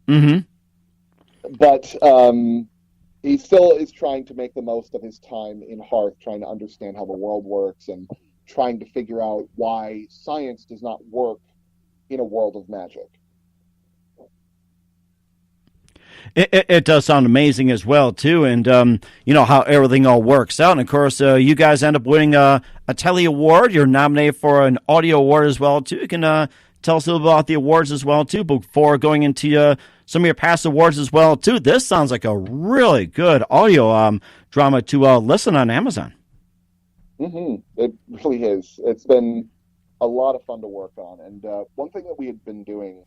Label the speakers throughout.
Speaker 1: Mm-hmm.
Speaker 2: But he still is trying to make the most of his time in Hearth, trying to understand how the world works and trying to figure out why science does not work in a world of magic.
Speaker 1: It does sound amazing as well too, and you know how everything all works out. And of course, you guys end up winning a Telly Award. You're nominated for an Audio Award as well too. You can tell us a little bit about the awards as well too, before going into some of your past awards as well too. This sounds like a really good audio drama to listen on Amazon.
Speaker 2: It really is. It's been a lot of fun to work on. And one thing that we had been doing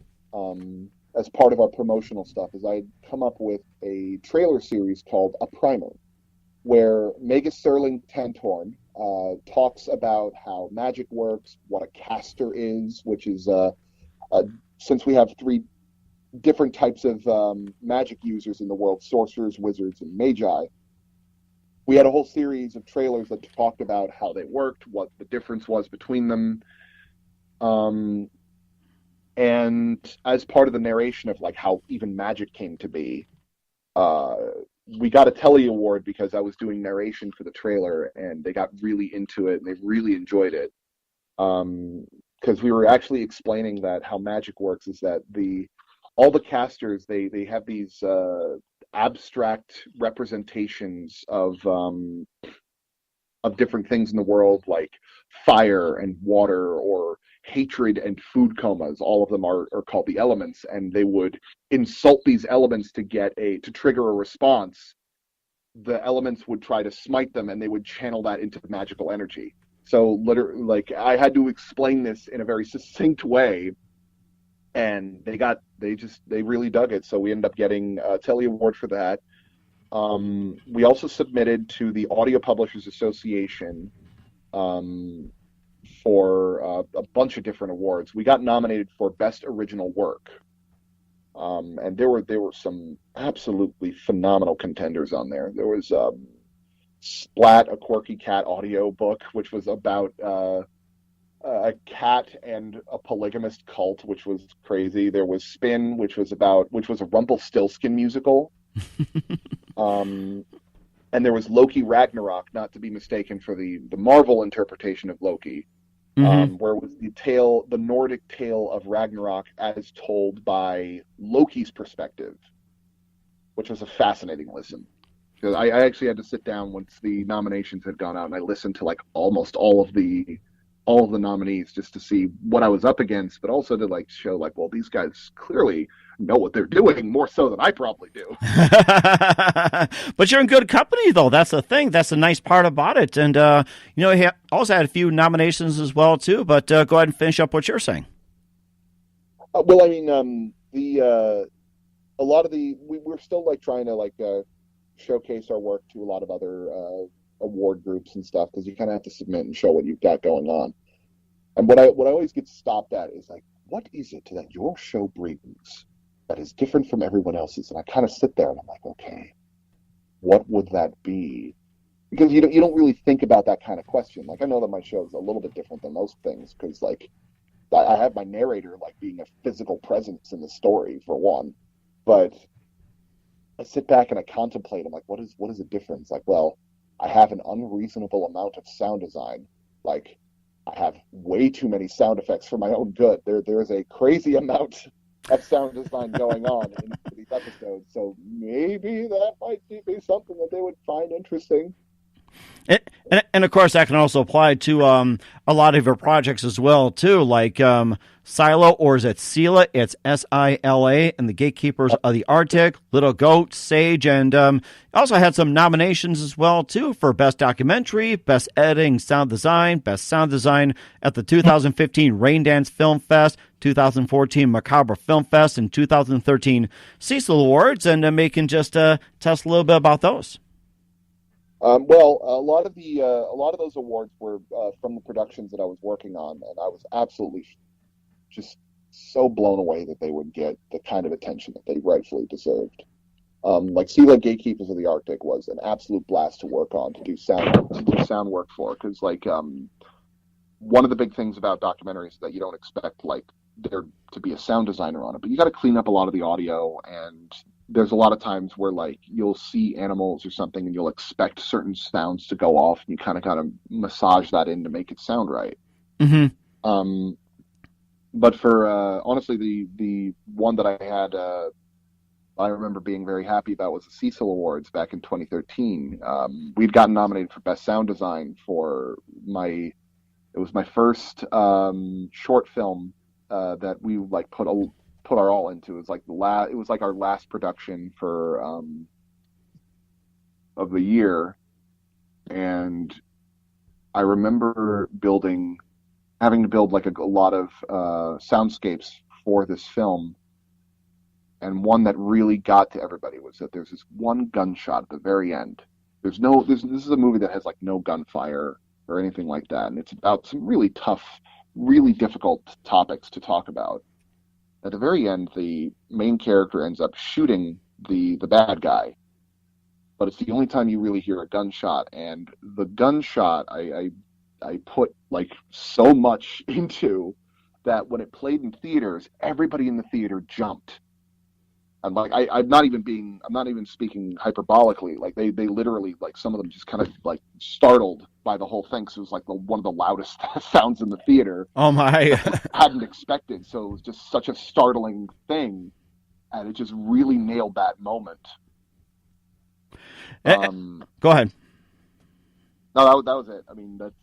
Speaker 2: as part of our promotional stuff is I'd come up with a trailer series called A Primer, where Magus Tentorn talks about how magic works, what a caster is, which is since we have three different types of magic users in the world, sorcerers, wizards, and magi. We had a whole series of trailers that talked about how they worked, what the difference was between them. And as part of the narration of like how even magic came to be, we got a Telly Award because I was doing narration for the trailer, and they got really into it and they really enjoyed it. Because we were actually explaining that how magic works is that all the casters they have these abstract representations of different things in the world, like fire and water, or hatred and food comas. All of them are called the elements, and they would insult these elements to trigger a response. The elements would try to smite them, and they would channel that into magical energy. So literally, like, I had to explain this in a very succinct way, and they really dug it. So we ended up getting a Telly Award for that. We also submitted to the Audio Publishers Association for a bunch of different awards. We got nominated for Best Original Work, and there were some absolutely phenomenal contenders on there. There was Splat, a Quirky Cat audio book, which was about a cat and a polygamist cult, which was crazy. There was Spin, which was a Rumpelstiltskin musical. And there was Loki Ragnarok, not to be mistaken for the Marvel interpretation of Loki, where it was the Nordic tale of Ragnarok as told by Loki's perspective, which was a fascinating listen. Because I actually had to sit down once the nominations had gone out, and I listened to like almost all of the nominees just to see what I was up against, but also to like show like, well, these guys clearly know what they're doing more so than I probably do.
Speaker 1: But you're in good company, though. That's the thing. That's the nice part about it. And you know, he also had a few nominations as well too. But go ahead and finish up what you're saying.
Speaker 2: Well, I mean, a lot of we're still like trying to like showcase our work to a lot of other award groups and stuff, because you kind of have to submit and show what you've got going on. And what I always get stopped at is like, what is it that your show brings that is different from everyone else's? And I kind of sit there and I'm like, okay, what would that be? Because you don't really think about that kind of question. Like, I know that my show is a little bit different than most things, because like I have my narrator like being a physical presence in the story for one, but I sit back and I contemplate. I'm like, what is the difference? Like, well, I have an unreasonable amount of sound design. Like, I have way too many sound effects for my own good. There's a crazy amount of sound design going on in these episodes. So maybe that might be something that they would find interesting.
Speaker 1: And of course, that can also apply to a lot of your projects as well, too, like Silo, or is it Sila? It's Sila, and the Gatekeepers of the Arctic, Little Goat, Sage, and also had some nominations as well, too, for Best Documentary, Best Editing, Sound Design, Best Sound Design at the 2015 Rain Dance Film Fest, 2014 Macabre Film Fest, and 2013 Cecil Awards, and maybe you can just tell us a little bit about those.
Speaker 2: Well, a lot of those awards were from the productions that I was working on, and I was absolutely just so blown away that they would get the kind of attention that they rightfully deserved. Like Sea Lake Gatekeepers of the Arctic was an absolute blast to work on, to do sound work for, because like one of the big things about documentaries is that you don't expect like there to be a sound designer on it, but you got to clean up a lot of the audio, and there's a lot of times where like you'll see animals or something and you'll expect certain sounds to go off, and you kind of got to massage that in to make it sound right.
Speaker 1: Mm-hmm.
Speaker 2: But for honestly, the one that I had, I remember being very happy about was the Cecil Awards back in 2013. We'd gotten nominated for Best Sound Design for it was my first short film that we like put our all into. It was like our last production for of the year, and I remember having to build like a lot of soundscapes for this film, and one that really got to everybody was that there's this one gunshot at the very end. This is a movie that has like no gunfire or anything like that, and it's about some really tough, really difficult topics to talk about. At the very end, the main character ends up shooting the bad guy, but it's the only time you really hear a gunshot, and the gunshot I put like so much into that when it played in theaters, everybody in the theater jumped. And like I'm not even speaking hyperbolically. Like they literally, like, some of them just kind of like startled by the whole thing. So it was like one of the loudest sounds in the theater.
Speaker 1: Oh my!
Speaker 2: Hadn't expected. So it was just such a startling thing, and it just really nailed that moment.
Speaker 1: Go ahead.
Speaker 2: No, that was it. I mean, that's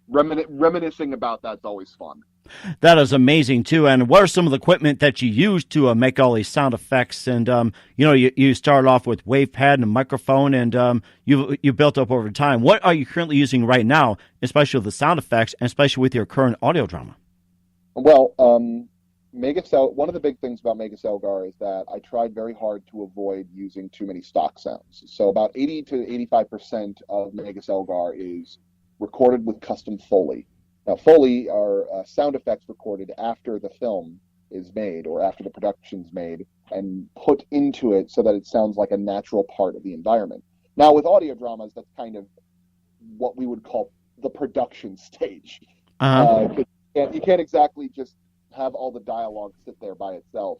Speaker 2: reminiscing about that's always fun.
Speaker 1: That is amazing too. And what are some of the equipment that you use to make all these sound effects? And you start off with WavePad and a microphone, and you built up over time. What are you currently using right now, especially with the sound effects, and especially with your current audio drama?
Speaker 2: Well, one of the big things about Magus Elgar is that I tried very hard to avoid using too many stock sounds. So about 80 to 85% of Magus Elgar is recorded with custom Foley. Now, Foley are sound effects recorded after the film is made or after the production's made and put into it so that it sounds like a natural part of the environment. Now, with audio dramas, that's kind of what we would call the production stage. You can't exactly just have all the dialogue sit there by itself.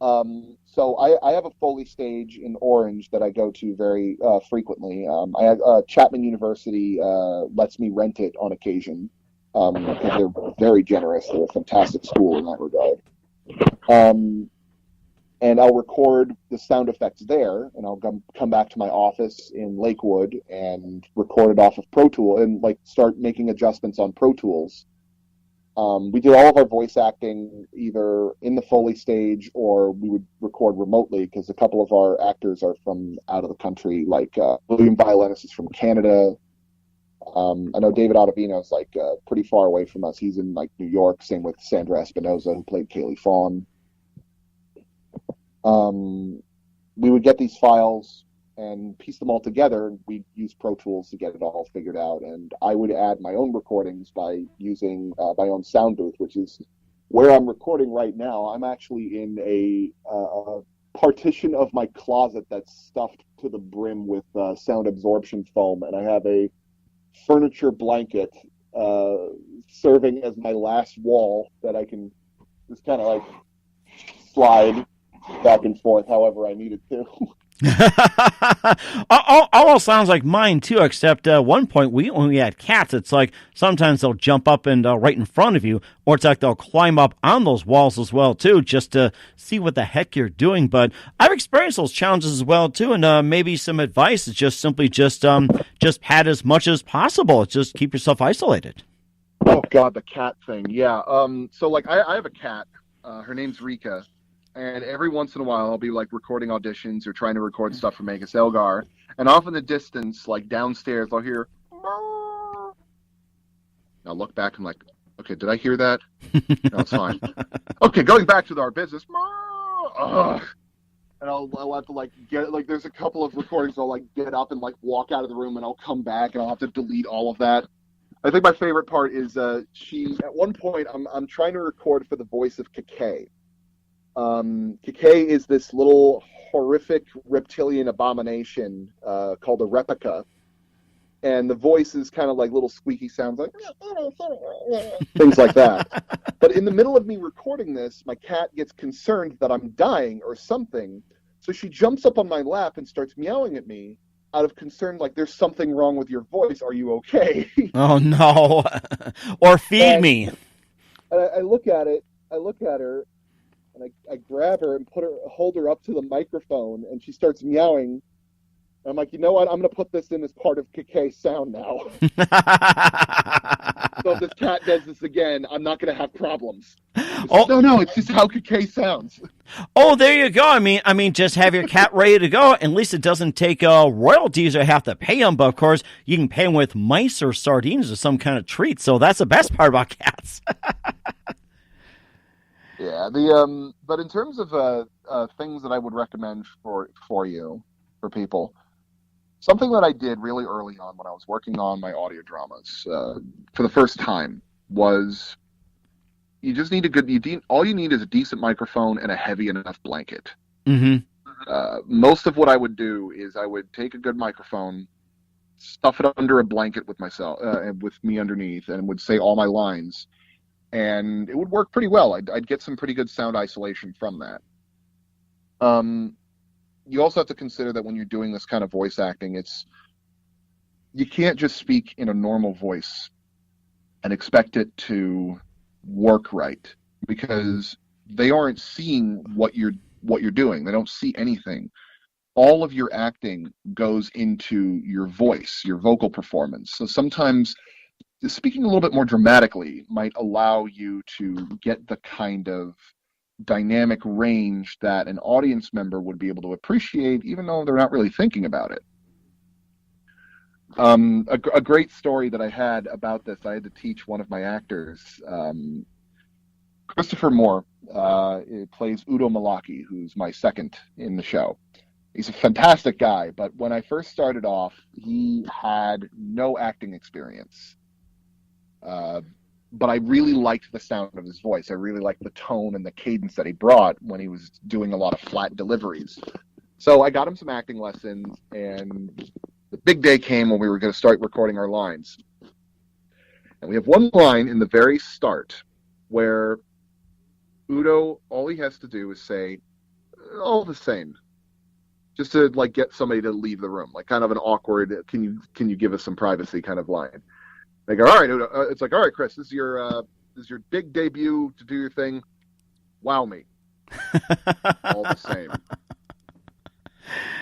Speaker 2: So I have a Foley stage in Orange that I go to very frequently. I have Chapman University lets me rent it on occasion. Because they're very generous. They're a fantastic school in that regard. And I'll record the sound effects there, and I'll come back to my office in Lakewood and record it off of Pro Tools and like start making adjustments on Pro Tools. We did all of our voice acting either in the Foley stage or we would record remotely because a couple of our actors are from out of the country, like William Violenis is from Canada. I know David Ottavino is like pretty far away from us. He's in like New York. Same with Sandra Espinoza, who played Kaylee Fawn. We would get these files and piece them all together, and we'd use Pro Tools to get it all figured out. And I would add my own recordings by using my own sound booth, which is where I'm recording right now. I'm actually in a partition of my closet that's stuffed to the brim with sound absorption foam, and I have a furniture blanket serving as my last wall that I can just kind of like slide back and forth however I need it to.
Speaker 1: Almost sounds like mine too, except at one point when we had cats, it's like sometimes they'll jump up and right in front of you, or it's like they'll climb up on those walls as well too, just to see what the heck you're doing. But I've experienced those challenges as well too, and maybe some advice is just simply just pad as much as possible. Just keep yourself isolated.
Speaker 2: Oh God, the cat thing, yeah. So like I have a cat. Her name's Rika. And every once in a while, I'll be like recording auditions or trying to record stuff for Magus Elgar. And off in the distance, like downstairs, I'll hear. I'll look back. I'm like, okay, did I hear that? No, it's fine. Okay, going back to our business. And I'll have to like get like. There's a couple of recordings. I'll like get up and like walk out of the room, and I'll come back, and I'll have to delete all of that. I think my favorite part is she. At one point, I'm trying to record for the voice of Kike. Kike is this little horrific reptilian abomination called a replica, and the voice is kind of like little squeaky sounds, like things like that. But in the middle of me recording this, my cat gets concerned that I'm dying or something, so she jumps up on my lap and starts meowing at me out of concern, like, there's something wrong with your voice. Are you okay?
Speaker 1: Oh, no. Or feed me.
Speaker 2: And I look at it. I look at her, and I grab her and hold her up to the microphone, and she starts meowing. And I'm like, you know what? I'm going to put this in as part of KK's sound now. So if this cat does this again, I'm not going to have problems. No, it's just how KK sounds.
Speaker 1: Oh, there you go. I mean, just have your cat ready to go. At least it doesn't take royalties or have to pay them. But of course, you can pay them with mice or sardines or some kind of treat. So that's the best part about cats.
Speaker 2: Yeah. But in terms of things that I would recommend for people. Something that I did really early on when I was working on my audio dramas for the first time was you just need all you need is a decent microphone and a heavy enough blanket.
Speaker 1: Mm-hmm.
Speaker 2: Most of what I would do is I would take a good microphone, stuff it under a blanket with me underneath, and would say all my lines, and it would work pretty well. I'd get some pretty good sound isolation from that. You also have to consider that when you're doing this kind of voice acting, you can't just speak in a normal voice and expect it to work right, because they aren't seeing what you're doing. They don't see anything. All of your acting goes into your voice, your vocal performance. So sometimes speaking a little bit more dramatically might allow you to get the kind of dynamic range that an audience member would be able to appreciate, even though they're not really thinking about it. A great story that I had about this, I had to teach one of my actors, Christopher Moore, plays Udo Malaki, who's my second in the show. He's a fantastic guy, but when I first started off, he had no acting experience. But I really liked the sound of his voice. I really liked the tone and the cadence that he brought when he was doing a lot of flat deliveries. So I got him some acting lessons, and the big day came when we were going to start recording our lines. And we have one line in the very start where Udo, all he has to do is say, all the same, just to like get somebody to leave the room, like kind of an awkward, can you give us some privacy kind of line. They go, all right, Udo. It's like, all right, Chris, this is your big debut to do your thing. Wow me. All the same.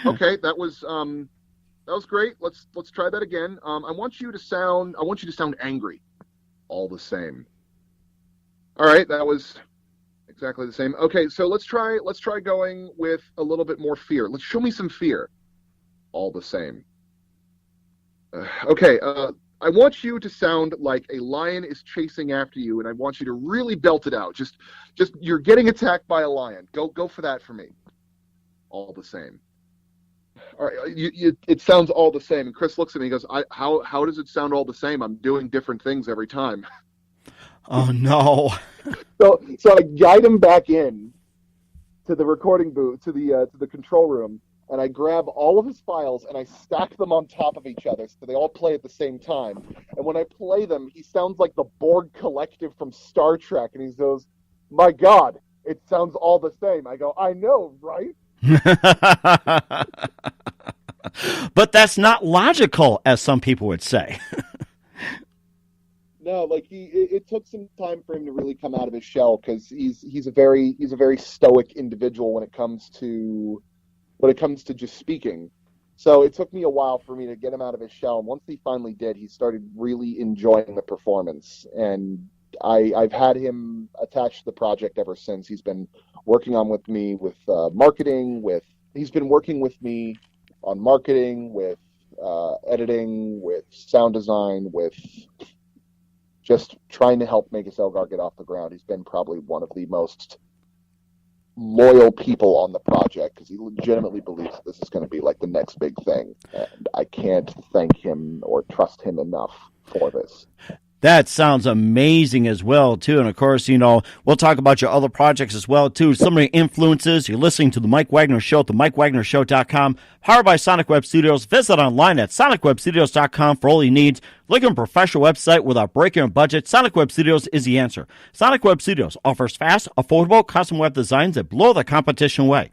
Speaker 2: Okay, that was great. Let's try that again. I want you to sound angry. All the same. All right, that was exactly the same. Okay, so let's try going with a little bit more fear. Let's show me some fear. All the same. Okay, I want you to sound like a lion is chasing after you, and I want you to really belt it out. Just you're getting attacked by a lion. Go for that for me. All the same. All right, it sounds all the same. And Chris looks at me and goes, how does it sound all the same? I'm doing different things every time.
Speaker 1: Oh, no.
Speaker 2: So I guide him back in to the recording booth, to the control room, and I grab all of his files and I stack them on top of each other so they all play at the same time. And when I play them, he sounds like the Borg Collective from Star Trek, and he goes, "My God, it sounds all the same." I go, "I know, right?"
Speaker 1: But that's not logical, as some people would say.
Speaker 2: No, like it took some time for him to really come out of his shell, because he's a very stoic individual when it comes to just speaking. So it took me a while for me to get him out of his shell. And once he finally did, he started really enjoying the performance. And I've had him attached to the project ever since. He's been working on with me with marketing. He's been working with me on marketing, with editing, with sound design, with just trying to help Magus Elgar get off the ground. He's been probably one of the most loyal people on the project, because he legitimately believes this is going to be like the next big thing, and I can't thank him or trust him enough for this.
Speaker 1: That sounds amazing as well, too. And, of course, we'll talk about your other projects as well, too. Some of your influences. You're listening to The Mike Wagner Show at themikewagnershow.com. Powered by Sonic Web Studios. Visit online at sonicwebstudios.com for all your needs. Looking for a professional website without breaking a budget? Sonic Web Studios is the answer. Sonic Web Studios offers fast, affordable, custom web designs that blow the competition away.